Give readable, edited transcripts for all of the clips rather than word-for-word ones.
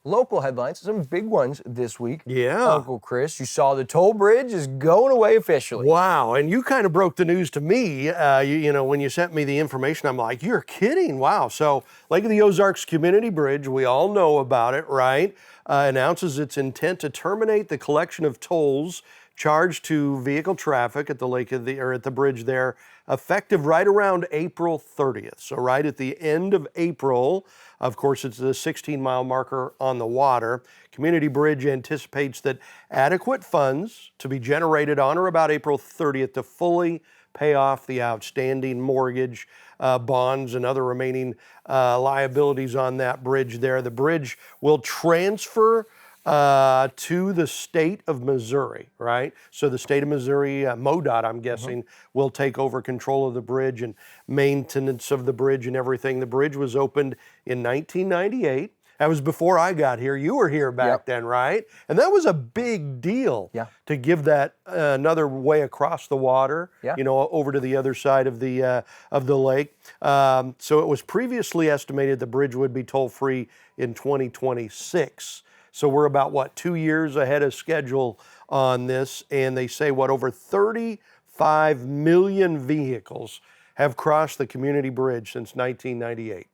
local headlines, some big ones this week. Yeah. Uncle Chris, you saw the toll bridge is going away officially. Wow, and you kind of broke the news to me. You know, when you sent me the information, I'm like, you're kidding. Wow. So Lake of the Ozarks Community Bridge, we all know about it, right? Announces its intent to terminate the collection of tolls charged to vehicle traffic at the bridge there, effective right around April 30th. So right at the end of April. Of course, it's the 16-mile marker on the water. Community Bridge anticipates that adequate funds to be generated on or about April 30th to fully pay off the outstanding mortgage, bonds, and other remaining liabilities on that bridge there. The bridge will transfer to the state of Missouri, right? So the state of Missouri, MoDOT, I'm guessing, will take over control of the bridge and maintenance of the bridge and everything. The bridge was opened in 1998. That was before I got here. You were here back then, right? And that was a big deal to give that another way across the water, you know, over to the other side of the lake. So it was previously estimated the bridge would be toll-free in 2026. So we're about, 2 years ahead of schedule on this. And they say, over 35 million vehicles have crossed the community bridge since 1998.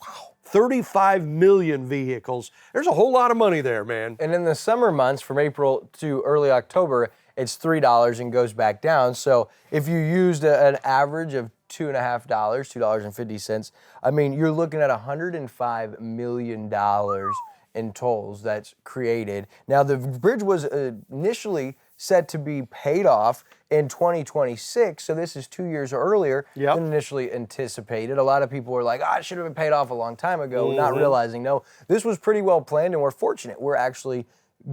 Wow. 35 million vehicles. There's a whole lot of money there, man. And in the summer months, from April to early October, it's $3 and goes back down. So if you used an average of $2.50, $2.50, I mean, you're looking at $105 million in tolls that's created. Now, the bridge was initially set to be paid off in 2026, so this is 2 years earlier than initially anticipated. A lot of people were like, it should have been paid off a long time ago, not realizing, no, this was pretty well planned, and we're fortunate. We're actually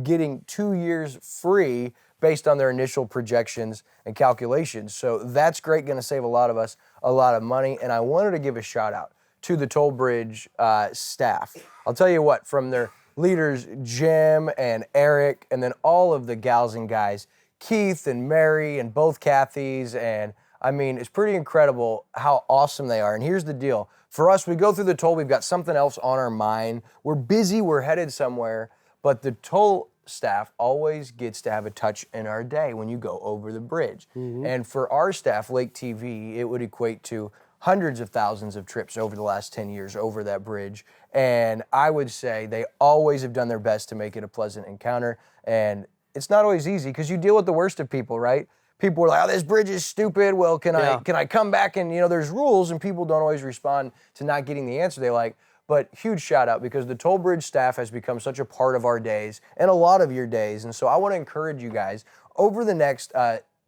getting 2 years free based on their initial projections and calculations. So that's great, going to save a lot of us a lot of money, and I wanted to give a shout out to the toll bridge staff. I'll tell you what, from their leaders, Jim and Eric, and then all of the gals and guys, Keith and Mary and both Kathys, and I mean, it's pretty incredible how awesome they are. And here's the deal. For us, we go through the toll, we've got something else on our mind. We're busy, we're headed somewhere, but the toll staff always gets to have a touch in our day when you go over the bridge. And for our staff, Lake TV, it would equate to hundreds of thousands of trips over the last 10 years over that bridge. And I would say they always have done their best to make it a pleasant encounter. And it's not always easy because you deal with the worst of people, right? People are like, this bridge is stupid. Well, can I come back? And, there's rules, and people don't always respond to not getting the answer they like. But huge shout out, because the toll bridge staff has become such a part of our days and a lot of your days. And so I want to encourage you guys, over the next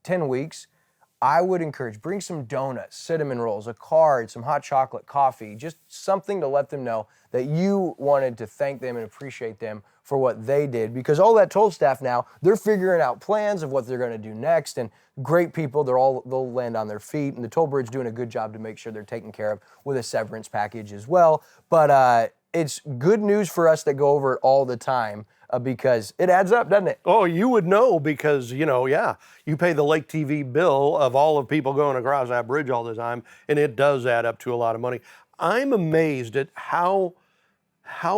10 weeks, I would encourage, bring some donuts, cinnamon rolls, a card, some hot chocolate, coffee, just something to let them know that you wanted to thank them and appreciate them for what they did. Because all that toll staff now, they're figuring out plans of what they're going to do next, and great people, they'll land on their feet, and the toll bridge doing a good job to make sure they're taken care of with a severance package as well. But it's good news for us that go over it all the time. Because it adds up, doesn't it? Oh, you would know because, you pay the Lake TV bill of all of people going across that bridge all the time, and it does add up to a lot of money. I'm amazed at how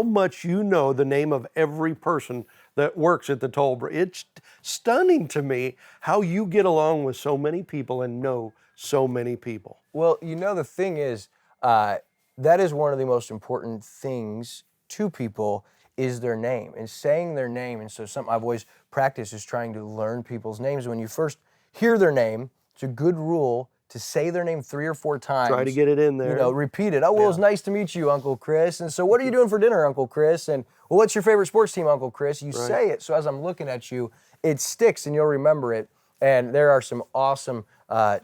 much you know the name of every person that works at the toll bridge. It's stunning to me how you get along with so many people and know so many people. Well, the thing is, that is one of the most important things to people is their name and saying their name. And so something I've always practiced is trying to learn people's names. When you first hear their name, it's a good rule to say their name 3 or 4 times. Try to get it in there. Repeat it. Oh, well, it's nice to meet you, Uncle Chris. And so what are you doing for dinner, Uncle Chris? And, well, what's your favorite sports team, Uncle Chris? You say it. So as I'm looking at you, it sticks and you'll remember it. And there are some awesome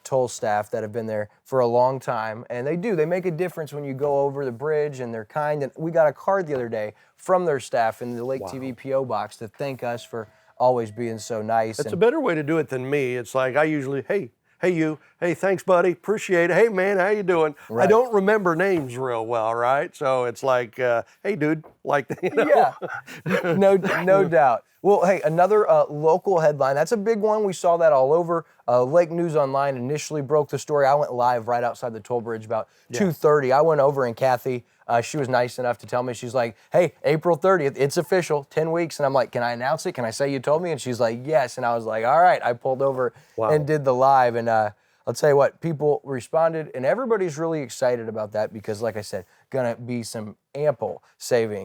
toll staff that have been there for a long time. And they make a difference when you go over the bridge, and they're kind. And we got a card the other day from their staff in the Lake TV P.O. box to thank us for always being so nice. It's a better way to do it than me. It's like I usually, hey, you, hey, thanks, buddy, appreciate it. Hey, man, how you doing? Right. I don't remember names real well, right? So it's like, hey, dude, Yeah, no doubt. Well, hey, another local headline. That's a big one. We saw that all over. Lake News Online initially broke the story. I went live right outside the toll bridge about 2:30. I went over and Kathy, she was nice enough to tell me, she's like, hey, April 30th, it's official, 10 weeks. And I'm like, can I announce it? Can I say you told me? And she's like, yes. And I was like, all right. I pulled over and did the live. And I'll tell you what, people responded, and everybody's really excited about that because, like I said, gonna be some ample savings.